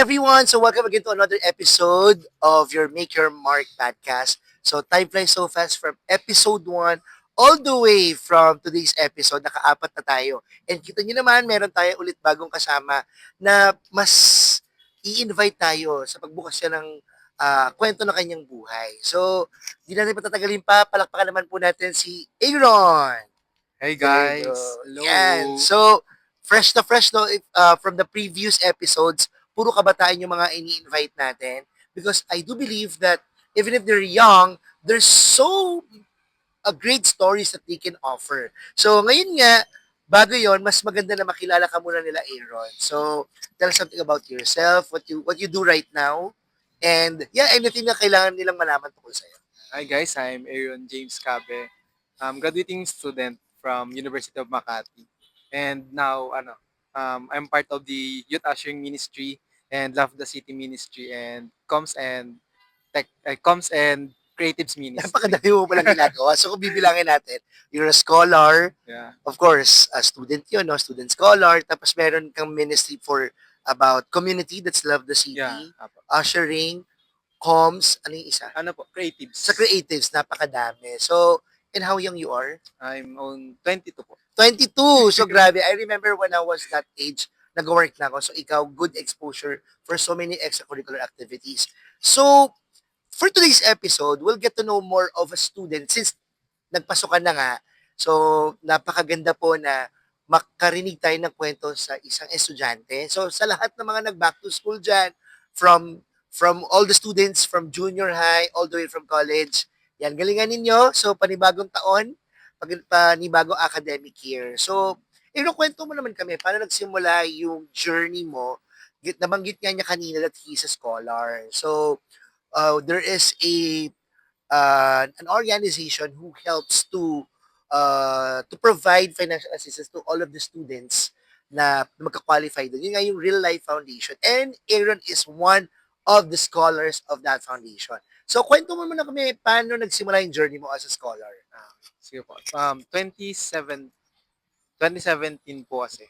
everyone. So welcome again to another episode of your Make Your Mark podcast. So time flies so fast from episode 1 all the way from today's episode. Nakaapat na tayo. And kita nyo naman, meron tayo ulit bagong kasama na mas i-invite tayo sa pagbukas siya ng kwento ng kanyang buhay. So, di natin patatagalin pa. Palakpakan naman po natin si Aaron. Hey There you go. guys, Yan. hello. So, fresh na fresh no from the previous episodes, puro kabataan yung mga ini-invite natin because I do believe that even if they're young, there's so great stories that they can offer. So, ngayon nga, bago yon, mas maganda na makilala ka muna nila Aaron. So, tell us something about yourself, what you do right now, and yeah, anything na kailangan nilang malaman tungkol sa'yo. Hi guys, I'm Aaron James Cabe. I'm graduating student from University of Makati. And now I'm part of the Youth Ushering Ministry and Love the City Ministry and Comms and Creatives Ministry. Napakadami mo palang ginagawa. So, kung bibilangin natin, you're a scholar, Yeah. of course, a student yun, no? Student scholar, tapos meron kang ministry for about community, that's Love the Yeah. City, ushering, comms, ano yung isa? Ano po, Sa Creatives. creatives, napakadami. So, and how young you are? I'm on 22 po. 22! So, grabe. I remember when I was that age, nag-work na ako. So, ikaw, good exposure for so many extracurricular activities. So, for today's episode, we'll get to know more of a student since nagpasukan na nga. So, napakaganda po na makarinig tayo ng kwento sa isang estudyante. So, sa lahat ng mga nag-back to school dyan, from all the students from junior high all the way from college, yan, galingan ninyo. So, panibagong taon, panibagong academic year. So, kwento mo naman kami, paano nagsimula yung journey mo? Nabanggit nga niya kanina that he's a scholar. So, there is an organization who helps to provide financial assistance to all of the students na magka-qualify doon. Yun nga yung Real Life Foundation. And Aaron is one of the scholars of that foundation. So, kwento mo muna kami paano nagsimula yung journey mo as a scholar. Sige po. 2017 po kasi.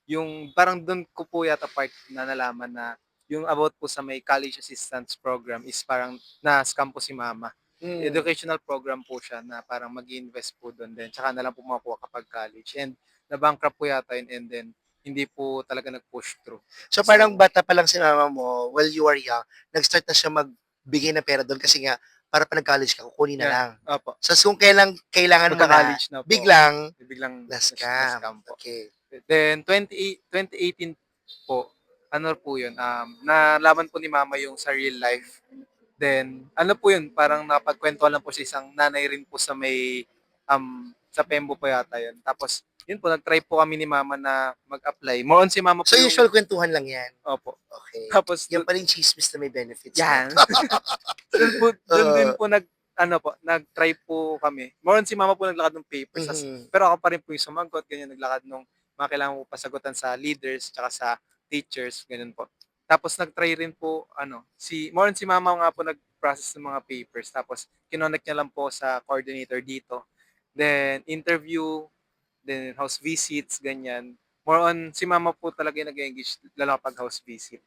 Yung parang doon ko po yata part na nalaman na yung about po sa may college assistance program is parang na-scam po si mama. Educational program po siya na parang mag-invest po doon din. Tsaka na lang po makuha kapag college. And na-bankrupt po yata yun and then hindi po talaga nag-push through. So, parang bata pa lang si mama mo, while you are young, nag-start na siya magbigay ng pera doon kasi nga, para pa nag-college ka, kukunin na lang. Opo. So, kung kailangan mo na, Magka-college na po. biglang na-scam na-scam. po. Okay. Then 2018 po, ano po yun, nalaman po ni mama yung sa real life. Then, ano po yun, parang napagkwentuhan lang po sa isang nanay rin po sa may, sa Pembo po yata yun. Tapos, yun po, nag-try po kami ni mama na mag-apply. More on si mama po So, yung, usual kwentuhan lang yan. opo. Okay. Tapos, Yan pa rin chismis na may benefits. yan. No? Doon din po nag-try po kami. More on si mama po naglakad ng papers. Pero ako pa rin po yung sumagot, ganyan, naglakad nung mga kailangan po pasagutan sa leaders tsaka sa teachers, ganyan po. Tapos nag-try rin po, more on si mama nga po nag-process ng mga papers. Tapos kinonect niya lang po sa coordinator dito. Then interview, then house visits, ganyan. More on si mama po talaga yung nag-engage lalo kapag house visit.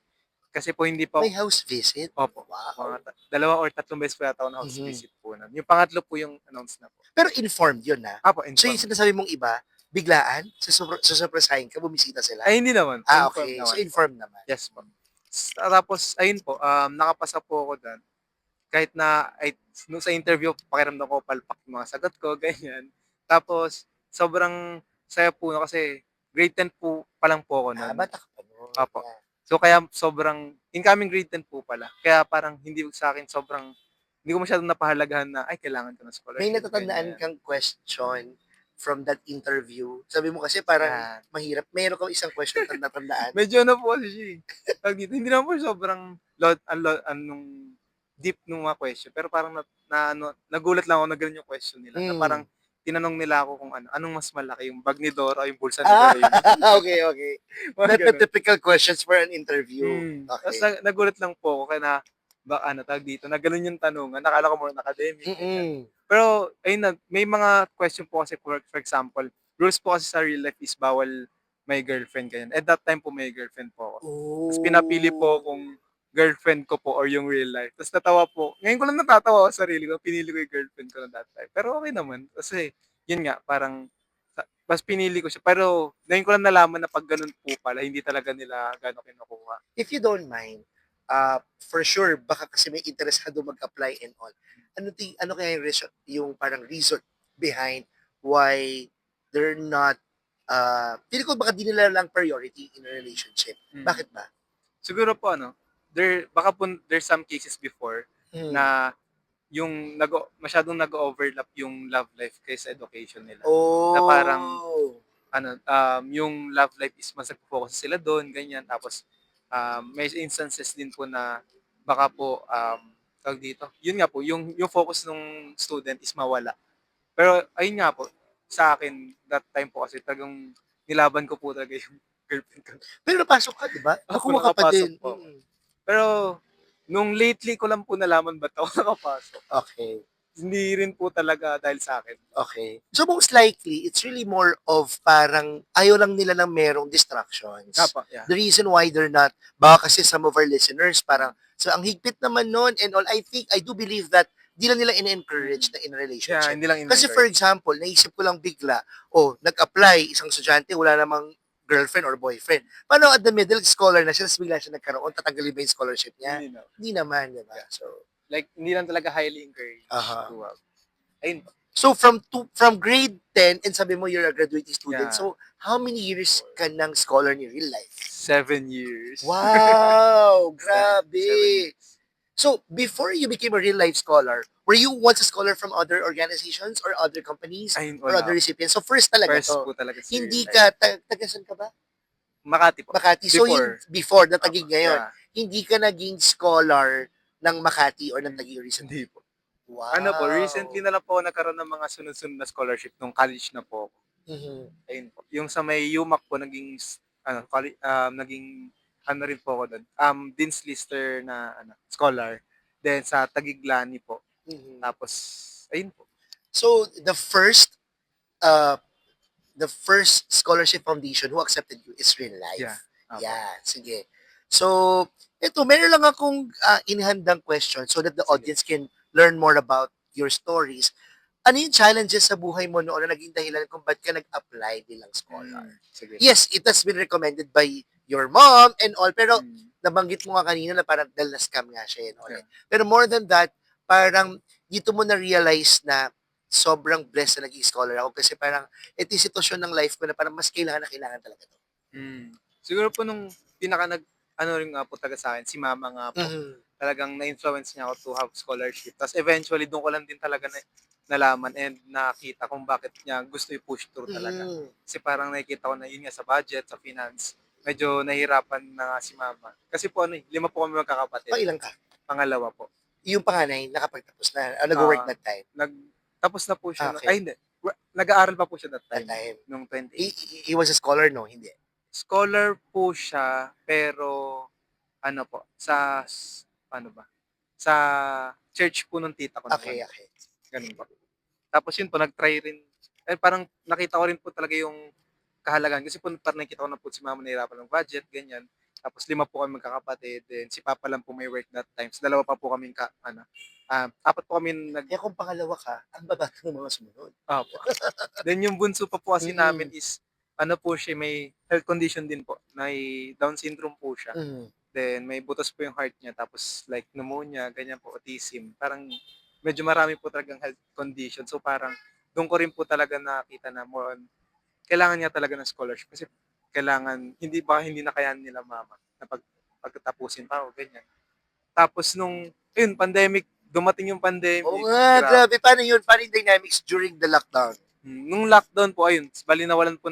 Kasi po hindi pa May house visit? opo, Wow. mga 2 or 3 beses po yata ako na house Mhm. visit po nun. Yung pangatlo po yung announce na po. Pero informed yun, na. Apo, So, yung informed. sinasabi mong iba, biglaan, susurpresahin ka, bumisita sila. Ay, hindi naman. Okay. Informed So, naman. informed naman. Yes po. Tapos, ayun po, nakapasa po ako doon. Kahit na, nung sa interview, pakiramdam ko palpak yung mga sagot ko, ganyan. Tapos, sobrang saya po no, kasi grade 10 po pa lang po ako noon. Bata ka pa nun. Apo. Yeah. So, kaya sobrang, incoming grade 10 po pala. Kaya parang hindi sa akin sobrang, hindi ko masyadong napahalagahan na, ay, kailangan ko ng scholarship. May natatandaan ganyan. kang question from that interview? Sabi mo kasi parang Yan. mahirap. Mayroon kang isang question na natandaan. Medyo ano po kasi siya eh. Tawag dito, hindi naman po sobrang anong deep nung mga question. Pero parang nagulat lang ako na ganun yung question nila. Na parang tinanong nila ako kung anong mas malaki, yung bag ni Dora o yung bulsa ni Doraemon. Okay, okay. Mga Not the ganun. typical questions for an interview. Tapos Okay. nagulat lang po ako kaya na tawag dito, na ganun yung tanungan. Nakala ko more on academic. Mm-mm. Pero ayun na, may mga question po kasi for example, rules po kasi sa real life is bawal may girlfriend, ganyan. At that time po may girlfriend po ako. Tapos Oh. pinapili po kung girlfriend ko po or yung real life. Tapos natawa po. Ngayon ko lang natatawa ako sa sarili ko. Pinili ko yung girlfriend ko na that time. Pero okay naman. Kasi, yun nga, parang, mas pinili ko siya. Pero, ngayon ko lang nalaman na pag ganun po pala, hindi talaga nila gano'n kinukuha. If you don't mind, for sure, baka kasi may interesado mag-apply and all. Ano kaya yung reason, yung parang reason behind why they're not, feeling ko baka di nila lang priority in a relationship. Mm. Bakit ba? Siguro po, baka po there's some cases before Hmm. na yung masyadong nag-overlap yung love life kaysa education nila. Oh. Na parang, yung love life is mas nag-focus sila doon, ganyan. Tapos, may instances din po na baka po, tawag dito, yun nga po, yung focus ng student is mawala. Pero, ayun nga po, sa akin, that time po kasi talagang nilaban ko po talaga yung girlfriend ko. Pero napasok ka, di ba? Opo, Nakuha ka pa nakapasok din. po ako. Pero, nung lately ko lang po nalaman ba't ako nakapasok. Okay. Hindi rin po talaga dahil sa akin. Okay. So most likely, it's really more of parang ayaw lang nila ng merong distractions. Yeah. The reason why they're not, baka kasi some of our listeners parang, so ang higpit naman nun and all, I do believe that di lang nila in-encourage na in a Yeah, relationship. hindi lang Kasi for example, naisip ko lang bigla, nag-apply, isang estudyante, wala namang girlfriend or boyfriend. Paano at the middle, scholar na siya, tapos bigla siya nagkaroon, tatanggalin ba yung scholarship niya? Hindi na. Hindi naman, di ba? Yeah. So, Like, hindi lang talaga highly encouraged. Aha. Ayun po. So from grade 10 and sabi mo you're a graduating student. Yeah. So how many years ka ng scholar ni real life? 7 years. Wow, 7 grabe. years. So before you became a real life scholar, were you once a scholar from other organizations or other companies Ayun, or wala. other recipients? So first talaga First to. po talaga sa Hindi real ka life. tagasan ka ba? Makati po. Makati. So before na Opo, Taguig ngayon, yeah. hindi ka naging scholar ng Makati or ng Taguig recently. Hindi po. Wow. Ano po, recently na lang po ako nagkaroon ng mga sunod-sunod na scholarship nung college na po ako. Mhm. Ayun po. Yung sa may UMAC po, naging, rin po ako doon. Dean's Lister na, scholar. Then sa Taguiglani po. Mhm. Tapos, ayun po. So the first scholarship foundation who accepted you is Real Life. Yeah. Apo. Yeah, sige. So, ito, meron lang akong inihandang question so that the Sige. audience can learn more about your stories. Ano yung challenges sa buhay mo noon na naging dahilan kung ba't ka nag-apply bilang scholar? Sige. Yes, it has been recommended by your mom and all, pero Mm. nabanggit mo nga kanina na parang dahil na-scam nga siya and all. Yeah. Pero more than that, parang dito mo na-realize na sobrang blessed na naging scholar ako kasi parang ito yung sitwasyon ng life ko na parang mas kailangan na kailangan talaga to. Siguro po nung rin nga po talaga sa akin, si mama nga po. Talagang na-influence niya ako to have scholarship. Tapos eventually, doon ko lang din talaga nalaman and nakita kung bakit niya gusto i-push through talaga. Kasi parang nakikita ko na yun nga sa budget, sa finance, medyo nahihirapan na nga si mama. Kasi po 5 po kami magkakapatid. Ilang ka? Pangalawa po. Yung panganay, nakapagtapos na, nag-work that time. Tapos na po siya. Okay. Hindi. Nag-aaral pa po siya that That time. time. Nung 28. He was a scholar, no? Hindi. Scholar po siya, pero sa church po nung tita ko Okay, naman. okay. Ganun po. Tapos yun po, nag-try rin. Parang nakita ko rin po talaga yung kahalagan. Kasi po parang nakita ko na po si mama nahirapan ng budget, ganyan. Tapos 5 po kami magkakapatid. Then si papa lang po may work that time. So 2 pa po kami 4 po kami Kaya kung pangalawa ka, ang babata ng mga sumunod. Opo. Then yung bunso pa po kasi namin is, po siya, may health condition din po. May Down syndrome po siya. Then may butas po yung heart niya. Tapos like pneumonia, ganyan po, autism. Parang medyo marami po talagang health condition. So parang doon ko rin po talaga nakita na more on, kailangan niya talaga ng scholarship. Kasi kailangan, hindi na kaya nila mama na pagkatapusin pa o ganyan. Tapos dumating yung pandemic. Oo nga, grabe. Paano yun? Paano yung dynamics during the lockdown? Nung lockdown po, bali nawalan po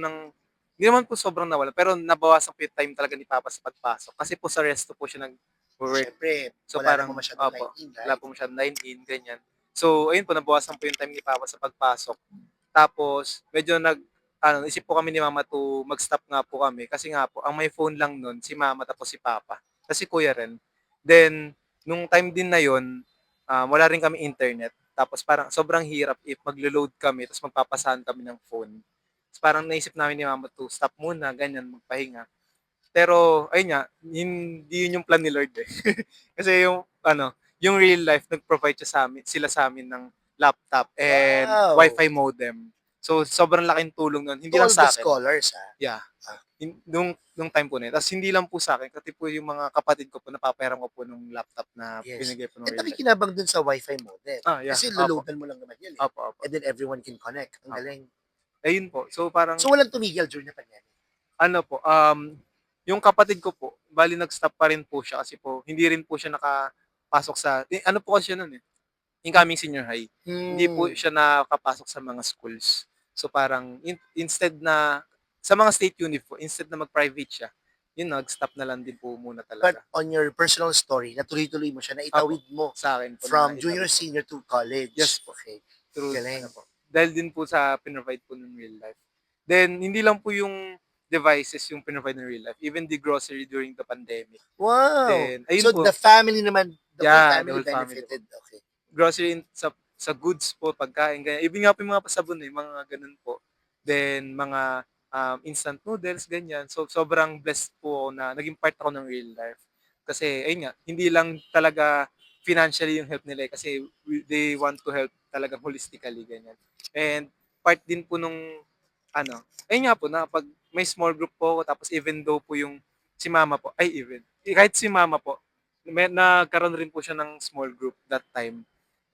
hindi naman po sobrang nawalan, pero nabawasan po yung time talaga ni Papa sa pagpasok. Kasi po sa resto po siya nag-work. Siyempre, So wala parang, naman masyadong opo, 19, wala right? po masyadong 19, ganyan. So, ayun po, nabawasan po yung time ni Papa sa pagpasok. Tapos, medyo isip po kami ni Mama to mag-stop nga po kami. Kasi nga po, ang may phone lang nun, si Mama tapos si Papa. Kasi kuya rin. Then, nung time din na yun, wala rin kami internet. Tapos parang sobrang hirap if maglo-load kami tapos magpapasahan kami ng phone. Parang naisip namin ni mama to stop muna, ganyan, magpahinga. Pero ayun nga, hindi yun yung plan ni Lord eh. Kasi yung ano, yung real life nag-provide sila sa amin ng laptop and Wow! wifi modem. So sobrang laking tulong nun, hindi To lang all the sa akin. scholars, Yeah. Ah. Nung time po na yun. Tapos hindi lang po sa akin, pati po yung mga kapatid ko po, napapahiram ko po nung laptop na Yes. binigay po ng And real life. nakikinabang dun sa Wi-Fi modem. Yeah. Kasi Opo. loloadan mo lang naman yan eh. Opo, opo. And then everyone can connect. Ang Opo. galing. Ayun po. So parang, So walang tumigil during the pandemic. ano po, yung kapatid ko po, bali nag-stop pa rin po siya kasi po, hindi rin po siya nakapasok ano po kasi siya nun eh, incoming senior high. Hindi po Hmm. siya nakapasok sa mga schools. So parang, instead na, sa mga state uni po, instead na mag-private siya, yun, nag-stop na lang din po muna But talaga. on your personal story, natuloy-tuloy mo siya, Apo, naitawid mo sa akin po na from junior, itawid po. senior to college. Yes po. Okay. Through, Galing. ano po, dahil din po sa pinrovide po ng real life. Then, hindi lang po yung devices yung pinrovide ng real life, even the grocery during the pandemic. Wow! Then, ayun So po, the family naman, the whole yeah, the family whole family po. benefited. Okay. Grocery sa goods po, pagkain, ganyan. Even nga po yung mga pasabon eh, mga ganun po. Then, mga instant noodles, ganyan. So, sobrang blessed po ako na naging part ako ng real life. Kasi, ayun nga, hindi lang talaga financially yung help nila eh, kasi they want to help talagang holistically, ganyan. And part din po nung, ayun nga po, na pag may small group po ako, tapos even though po yung si mama po, kahit si mama po, nagkaroon rin po siya ng small group that time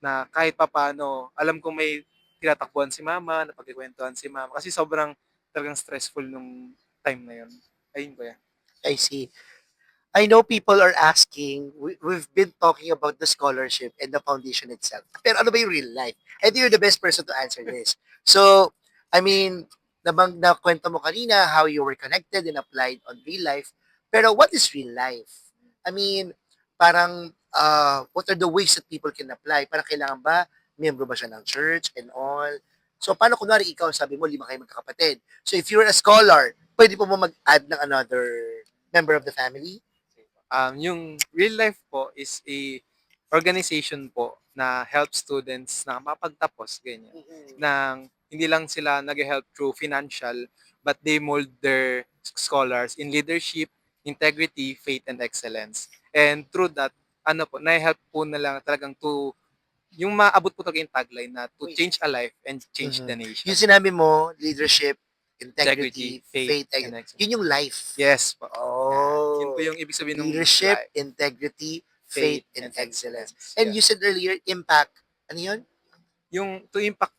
na kahit papaano, alam kong may tinatakbuhan si mama, napagkikwentuhan si mama, kasi sobrang talagang stressful nung time na yun. Ayun po yan. I see. I know people are asking, we've been talking about the scholarship and the foundation itself. Pero ano ba yung real life? I think you're the best person to answer this. So, I mean, nakwento mo kanina how you were connected and applied on real life. Pero what is real life? I mean, parang, what are the ways that people can apply? Parang kailangan ba, membro ba siya ng church and all? So, paano kunwari ikaw, sabi mo, 5 kayo magkakapatid. So, if you're a scholar, pwede po mo mag-add ng another member of the family? Yung real life po is a organization po na help students na mapagtapos, ganyan. Nang hindi lang sila nag-help through financial, but they mold their scholars in leadership, integrity, faith, and excellence. And through that, na-help po na lang talagang yung maabot po talaga yung tagline na to Wait. change a life and change the nation. Yung sinabi mo, leadership, integrity, Integrity, faith, and excellence. yun yung life. Yes po. Oh. Yun po yung ibig sabihin ng Leadership, life, integrity, faith, and excellence. excellence. And Yeah. you said earlier, impact. Ano yun? Yung to impact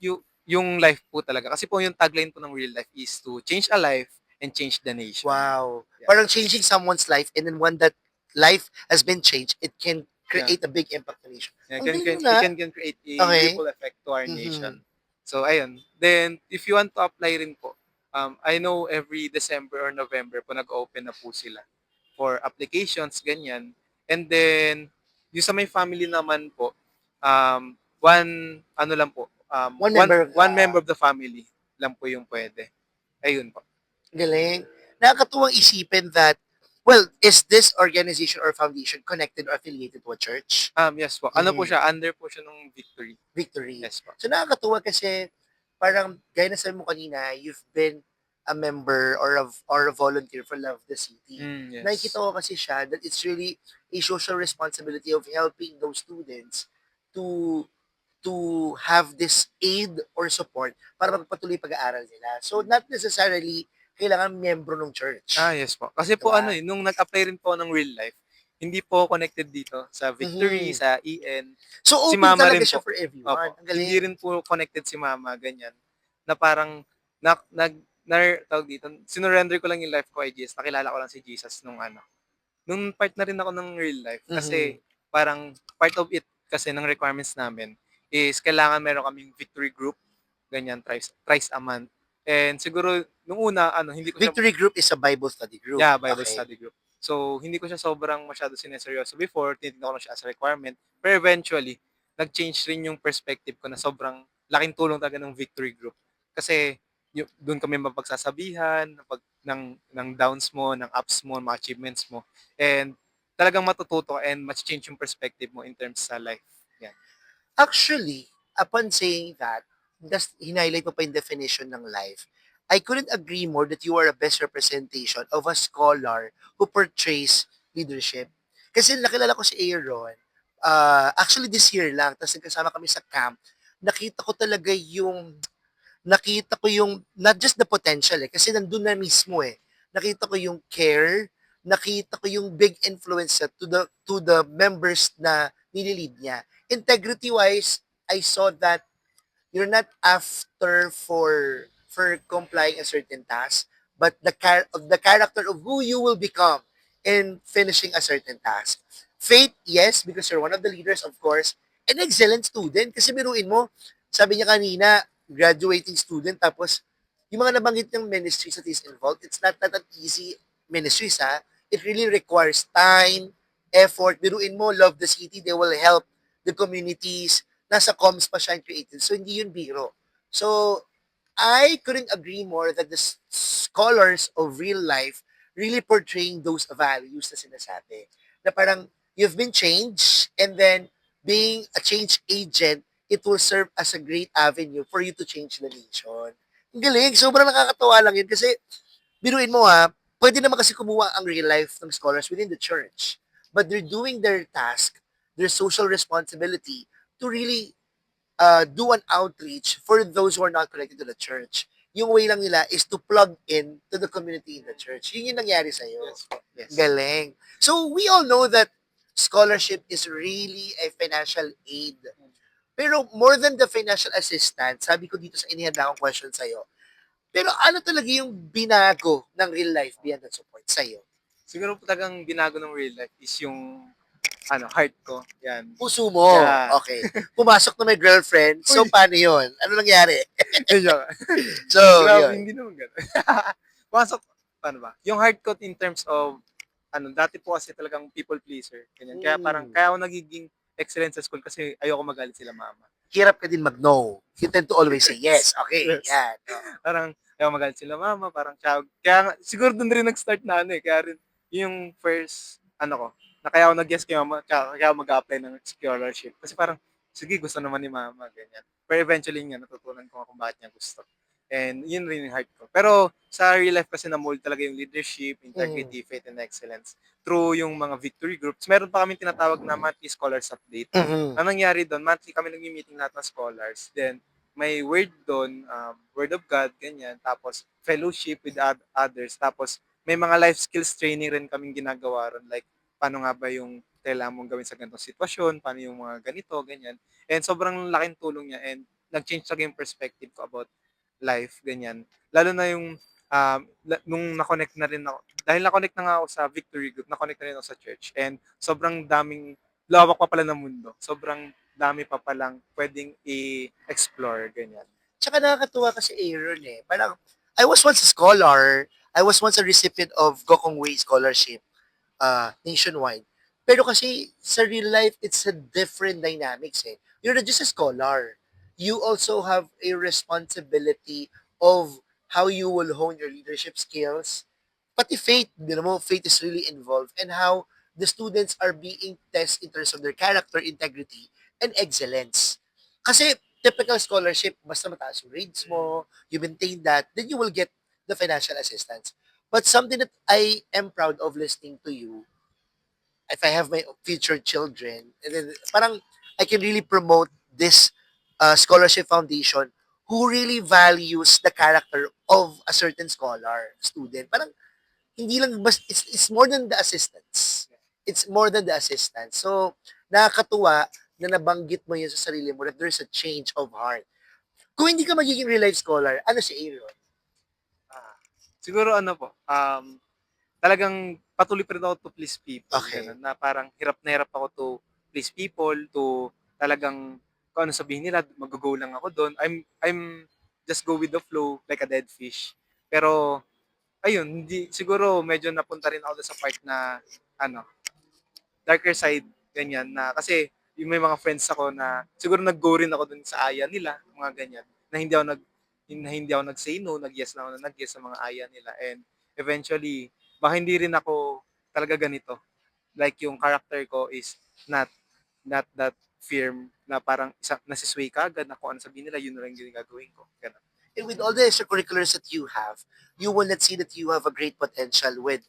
yung life po talaga. Kasi po yung tagline po ng real life is to change a life and change the nation. Wow. Yeah. Parang changing someone's life and then when that life has been changed, it can create a big impact to the nation. Yeah, Ang galing it na. can create a Okay. ripple effect to our Mhm. nation. So, ayun. Then, if you want to apply rin po, I know every December or November po nag-open na po sila for applications, ganyan. And then, yung sa may family naman po, ano lang po, one member of the family lang po yung pwede. Ayun po. Galing. Nakakatuwang isipin that, well, is this organization or foundation connected or affiliated to a church? Yes po. Ano po Mhm. siya? Under po siya ng Victory. Victory. Yes po. So nakakatuwa kasi parang gaya na sabi mo kanina, you've been a member or a volunteer for Love the City. Yes. Nakikita ko kasi siya that it's really a social responsibility of helping those students to have this aid or support para magpatuloy pag-aaral nila. So not necessarily kailangan miyembro ng church. Yes po. Kasi po Diba? nung nag-apply rin po ng real life, hindi po connected dito sa Victory, Mhm. sa EN. So Si open mama talaga rin siya po. for everyone. Opo. Ang galing. Hindi rin po connected si mama, ganyan. Na parang, tawag dito, sinurrender ko lang yung life ko kay Jesus. Nakilala ko lang si Jesus nung part na rin ako ng real life. Kasi parang part of it kasi ng requirements namin is kailangan meron kaming victory group, ganyan, thrice a month. And siguro, nung una, hindi ko siya, Victory group is a Bible study group. yeah, Bible Okay. study group. So, hindi ko siya sobrang masyado sineseryoso before, tinitignan ko lang siya as a requirement. Pero eventually, nag-change rin yung perspective ko na sobrang laking tulong talaga ng victory group. Kasi, doon kami mapagsasabihan ng downs mo, ng ups mo, mga achievements mo. And talagang matututo and mas change yung perspective mo in terms sa life. Yan. Actually, upon saying that, highlight mo pa yung definition ng life. I couldn't agree more that you are a best representation of a scholar who portrays leadership. Kasi nakilala ko si Aaron, actually this year lang, tapos nagkasama kami sa camp, nakita ko talaga not just the potential kasi nandun na mismo Nakita ko yung care, nakita ko yung big influence niya to the members na nililid niya. Integrity-wise, I saw that you're not after for complying a certain task, but the character of who you will become in finishing a certain task. Faith, yes, because you're one of the leaders, of course. An excellent student. Kasi biruin mo, sabi niya kanina, graduating student, tapos yung mga nabanggit ng ministries that is involved, it's not that an easy ministries, ha? It really requires time, effort. Biruin mo, love the city, they will help the communities, nasa comms pa siya in creative. So, hindi yun biro. So, I couldn't agree more that the scholars of real life really portraying those values na sinasabi. Na parang, you've been changed, and then, being a change agent, it will serve as a great avenue for you to change the nation. Ang galing. Sobrang nakakatawa lang yun kasi, biruin mo pwede naman kasi kumuha ang real life ng scholars within the church. But they're doing their task, their social responsibility to really do an outreach for those who are not connected to the church. Yung way lang nila is to plug in to the community in the church. Yun yung nangyari sa'yo. Yes po. Yes. Galing. So, we all know that scholarship is really a financial aid. Pero more than the financial assistance, sabi ko dito sa inihanda akong question sa'yo, pero ano talaga yung binago ng real life beyond that support sa'yo? Siguro po talagang binago ng real life is yung heart ko. Yan. Puso mo. Yeah. Okay. Pumasok na may girlfriend. So, Uy. paano yun? Ano nangyari? Joke. So, Grabe, yun. hindi naman gano'n. Pumasok, paano ba? Yung heart ko in terms of, dati po kasi talagang people pleaser. Ganyan. Kaya parang, kaya ako nagiging excellent sa school kasi ayoko magalit sila mama. Hirap ka din mag-no. You tend to always say yes. Okay, Yes. yan. Parang, ayoko magalit sila mama, parang, kaya siguro doon rin nag-start na kaya rin, yung first, ko, na kaya ako nag-yes kay mama, kaya ako mag-apply ng scholarship. Kasi parang, sige, gusto naman ni mama, ganyan. Pero eventually nga, natutunan ko kung bakit niya gusto. And yun rin yung heart ko. Pero sa real life kasi na-mold talaga yung leadership, integrity, faith, and excellence through yung mga victory groups. Meron pa kami tinatawag na monthly scholars update. Mhm. Ang nangyari doon, monthly kami nag-meeting lahat ng scholars. Then, may word doon, word of God, ganyan. Tapos, fellowship with others. Tapos, may mga life skills training rin kaming ginagawa ron. Like, paano nga ba yung kailangan mong gawin sa ganitong sitwasyon, paano yung mga ganito, ganyan. And sobrang laking tulong niya and nag-change talaga yung perspective ko about life, ganyan. Lalo na yung nung na-connect na rin ako, dahil na-connect na nga ako sa Victory Group, na-connect na rin ako sa church. And sobrang daming, lawak pa pala ng mundo. Sobrang dami pa palang pwedeng i-explore, ganyan. Tsaka nakakatuwa kasi Aaron Parang, I was once a scholar. I was once a recipient of Gokong Wei Scholarship nationwide. Pero kasi sa real life, it's a different dynamics You're not just a scholar. You also have a responsibility of how you will hone your leadership skills. Pati faith, faith is really involved and how the students are being tested in terms of their character, integrity, and excellence. Kasi typical scholarship, basta mataas yung grades mo, you maintain that, then you will get the financial assistance. But something that I am proud of listening to you, if I have my future children, and then parang I can really promote this scholarship foundation who really values the character of a certain scholar, student. Parang hindi lang, it's more than the assistance. It's more than the assistance. So, nakakatuwa na nabanggit mo yun sa sarili mo that there's a change of heart. Kung hindi ka magiging real life scholar, ano si Aaron? Siguro po, talagang patuloy pa rin ako to please people. Okay. Ganun, na parang hirap na hirap ako to please people, to talagang kung ano sabihin nila, mag-go lang ako doon. I'm just go with the flow like a dead fish. Pero ayun, hindi siguro medyo napunta rin ako sa part na darker side ganyan na kasi yung may mga friends ako na siguro nag-go rin ako dun sa aya nila, mga ganyan. Na hindi ako nag-say no, nag-yes na ako na nag-yes sa mga aya nila. And eventually, baka hindi rin ako talaga ganito. Like yung character ko is not that firm na parang nasisway ka agad na kung ano sabihin nila, yun na lang yung gagawin ko. Ganun. And with all the extracurriculars that you have, you will not see that you have a great potential with,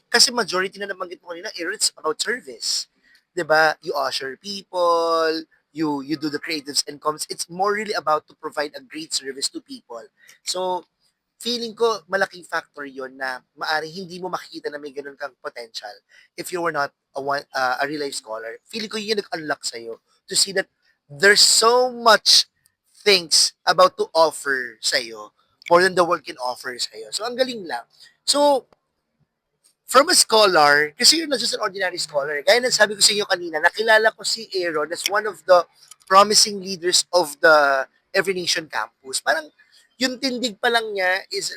kasi majority na nabanggit mo kanina, it's about service. 'Di ba? You usher people, you do the creatives and comms. It's more really about to provide a great service to people. So, feeling ko malaking factor yon na maaring hindi mo makikita na may ganun kang potential if you were not a real life scholar. Feeling ko yun yung nag-unlock sa'yo to see that there's so much things about to offer sa'yo more than the world can offer sa'yo. So, ang galing lang. So, from a scholar, kasi you're not just an ordinary scholar. Gaya ng sabi ko sa inyo kanina, nakilala ko si Aaron as one of the promising leaders of the Every Nation campus. Parang yung tindig pa lang niya is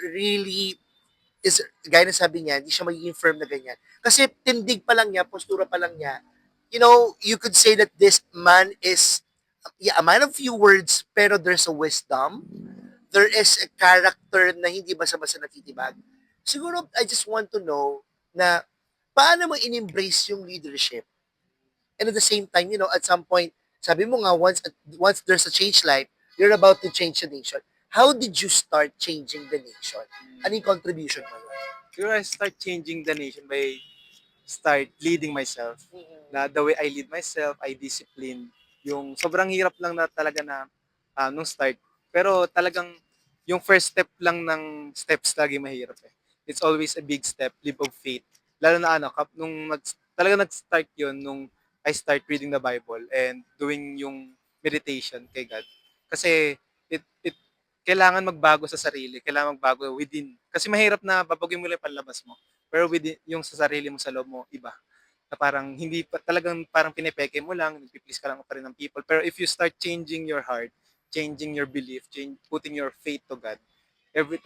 gaya ng sabi niya, hindi siya magiging firm na ganyan. Kasi tindig pa lang niya, postura pa lang niya, you could say that this man is, yeah, a man of few words, pero there's a wisdom. There is a character na hindi basta-basta natitibag. Siguro, I just want to know na paano mo in-embrace yung leadership. And at the same time, at some point, sabi mo nga, once there's a change life, you're about to change the nation. How did you start changing the nation? Ano yung contribution mo? Siguro I start changing the nation by start leading myself. Na the way I lead myself, I discipline. Yung sobrang hirap lang na talaga na nung start. Pero talagang yung first step lang ng steps lagi mahirap eh. It's always a big step, leap of faith. Lalo na talaga nag-start yun nung I start reading the Bible and doing yung meditation kay God. Kasi it kailangan magbago sa sarili, kailangan magbago within. Kasi mahirap na babaguhin mo lang yung panlabas mo. Pero within, yung sa sarili mo sa loob mo, iba. Na parang hindi pa, talagang parang pinepeke mo lang, nagpiplease ka lang pa rin ng people. Pero if you start changing your heart, changing your belief, putting your faith to God,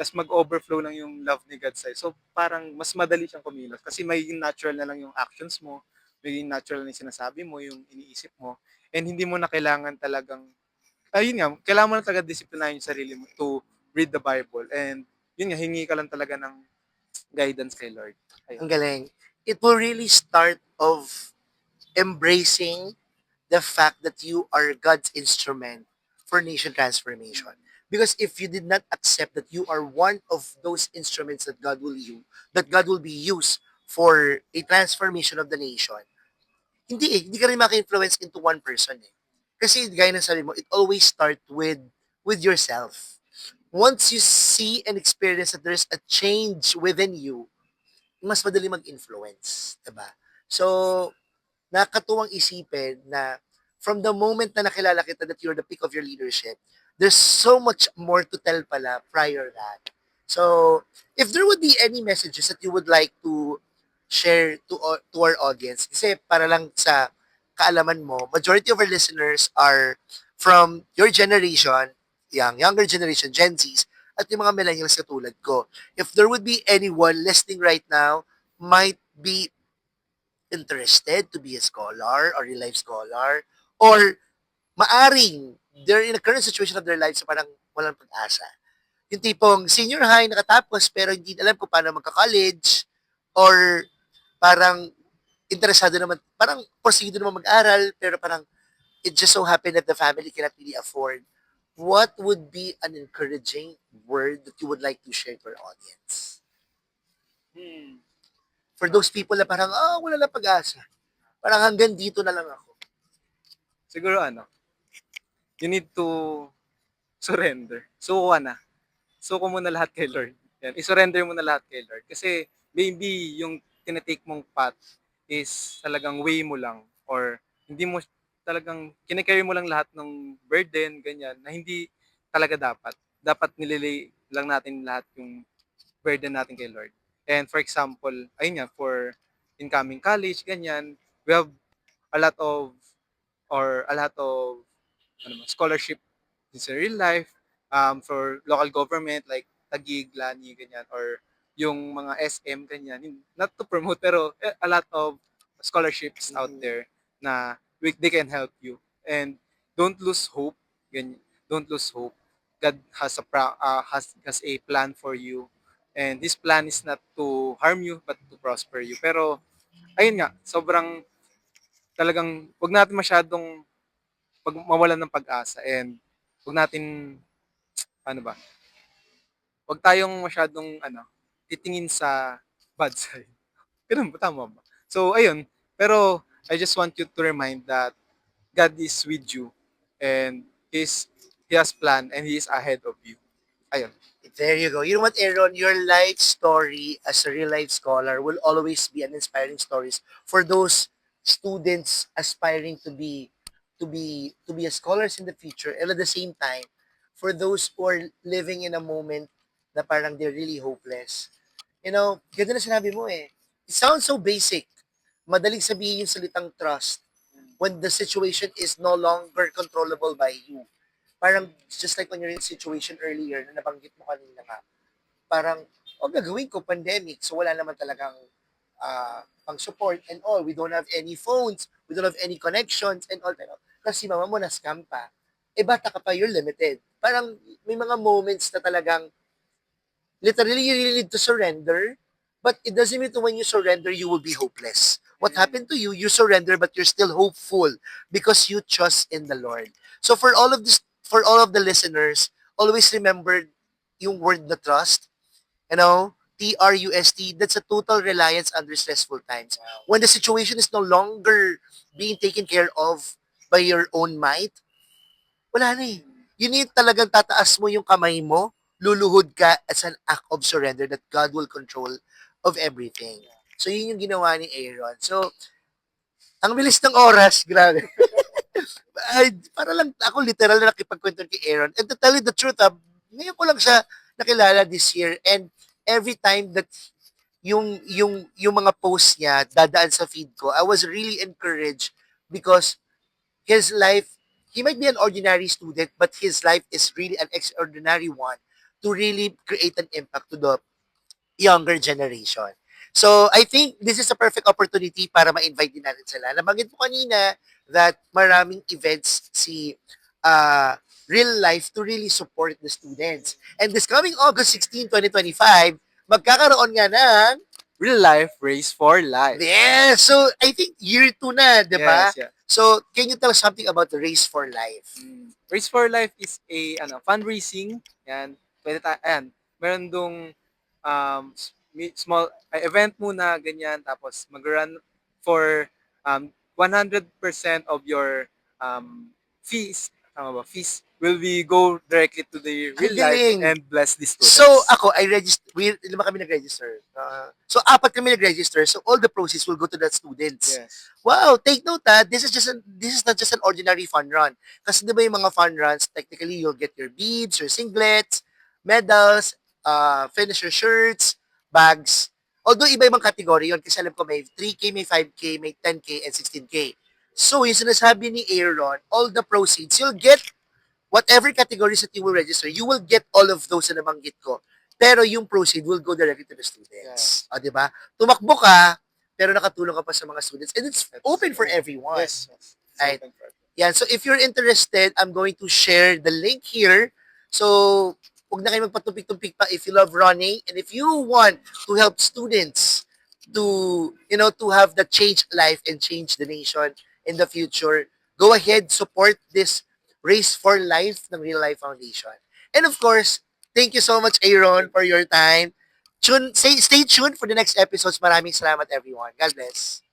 tas mag-overflow lang yung love ni God sa'yo. So parang mas madali siyang kumilos kasi magiging natural na lang yung actions mo, magiging natural na yung sinasabi mo, yung iniisip mo, and hindi mo na kailangan talagang ayun nga, kailangan mo lang talaga disiplinahin yung sarili mo to read the Bible. And yun nga, hingi ka lang talaga ng guidance kay Lord. Ang Ayun. galing. It will really start of embracing the fact that you are God's instrument for nation transformation. Because if you did not accept that you are one of those instruments that God will be used for a transformation of the nation, hindi ka rin maka-influence into one person eh. Kasi gaya ng sabi mo, it always start with yourself. Once you see and experience that there's a change within you, mas madali mag-influence, 'di ba? So, nakakatuwang isipin na from the moment na nakilala kita that you're the peak of your leadership, there's so much more to tell pala prior that. So, if there would be any messages that you would like to share to our audience, kasi para lang sa kaalaman mo, majority of our listeners are from your generation, younger generation, Gen Zs, at yung mga millennials katulad ko. If there would be anyone listening right now, might be interested to be a scholar or real life scholar, or maaring they're in a current situation of their lives na parang walang pag-asa. Yung tipong senior high nakatapos pero hindi alam kung paano magka-college, or parang interesado naman, parang porsigido naman mag-aral pero parang it just so happened that the family cannot really afford. What would be an encouraging word that you would like to share to our audience? For those people na parang, wala na pag-asa. Parang hanggang dito na lang ako. Siguro you need to surrender. Suko ka na. Suko mo na lahat kay Lord. Yan, i-surrender mo na lahat kay Lord. Kasi maybe yung tinatake mong path is talagang way mo lang, or hindi mo talagang kinicarry mo lang lahat ng burden, ganyan, na hindi talaga dapat. Dapat nililay lang natin lahat yung burden natin kay Lord. And for example, ayun nga, for incoming college, ganyan, we have a lot of scholarship in real life, for local government like Taguig, Lani, ganyan, or yung mga SM, ganyan. Not to promote, pero a lot of scholarships out there na they can help you. And don't lose hope. Ganyan. Don't lose hope. God has a plan for you. And this plan is not to harm you, but to prosper you. Pero, ayun nga, sobrang talagang, wag natin masyadong mawalan ng pag-asa, and wag natin paano ba, wag tayong masyadong titingin sa bad side. Gano'n ba, tama ba? So ayun, pero I just want you to remind that God is with you and He has plan and He is ahead of you. Ayun. There you go. You know what, Aaron? Your life story as a real life scholar will always be an inspiring stories for those students aspiring to be a scholars in the future, and at the same time, for those who are living in a moment na parang they're really hopeless. Ganda na sinabi mo eh. It sounds so basic. Madaling sabihin yung salitang trust when the situation is no longer controllable by you. Parang just like when you're in situation earlier na nabanggit mo kanina nga, parang, gagawin ko, pandemic, so wala naman talagang pang support and all. We don't have any phones, we don't have any connections and all. Pero kasi mama mo na-scam pa, bata ka pa, you're limited. Parang may mga moments na talagang literally you really need to surrender, but it doesn't mean that when you surrender you will be hopeless. What happened to you? You surrender, but you're still hopeful because you trust in the Lord. So for all of the listeners, always remember yung word na trust. TRUST. That's a total reliance under stressful times. When the situation is no longer being taken care of by your own might, wala na eh. You need talagang tataas mo yung kamay mo, luluhod ka as an act of surrender that God will control of everything. So, yun yung ginawa ni Aaron. So, ang bilis ng oras, grabe. Ay, para lang ako literal na nakipagkwento kay Aaron. And to tell you the truth, ngayon ko lang siya nakilala this year. And every time that yung mga posts niya dadaan sa feed ko, I was really encouraged because his life, he might be an ordinary student, but his life is really an extraordinary one to really create an impact to the younger generation. So, I think this is a perfect opportunity para ma-invite din natin sila. Nabanggit mo kanina that maraming events si Real Life to really support the students. And this coming August 16, 2025, magkakaroon nga ng Real life, race for life. yeah, so I think year 2 na, di ba? Yes, yeah. So, can you tell us something about the Race for Life? Race for Life is a fundraising. Yan. Ayan. Meron dong small event muna, ganyan. Tapos mag-run for 100% of your fees. Tama ba? Fees will be go directly to the Ang real life galing. and bless the students. So, ako, lima kami nag-register. So, 4 kami nag-register. So, all the proceeds will go to the students. Yes. Wow, take note this is not just an ordinary fun run. Kasi 'di ba yung mga fun runs, technically you'll get your beads, your singlets, medals, finisher shirts, bags. Although iba-ibang category yun kasi alam ko may 3K, may 5K, may 10K, and 16K. So, yung sinasabi ni Aaron, all the proceeds, you'll get whatever categories that you will register, you will get all of those na nabanggit ko. Pero yung proceed will go directly to the students. O, di ba? Tumakbo ka, pero nakatulong ka pa sa mga students. And it's open for everyone. Yes. It's Right. open for everyone. Yan. So, if you're interested, I'm going to share the link here. So, huwag na kayo magpatumpik-tumpik pa if you love running and if you want to help students to have the change life and change the nation in the future, go ahead, support this Race for Life ng Real Life Foundation. And of course, thank you so much, Aaron, for your time. Stay tuned for the next episodes. Maraming salamat, everyone. God bless.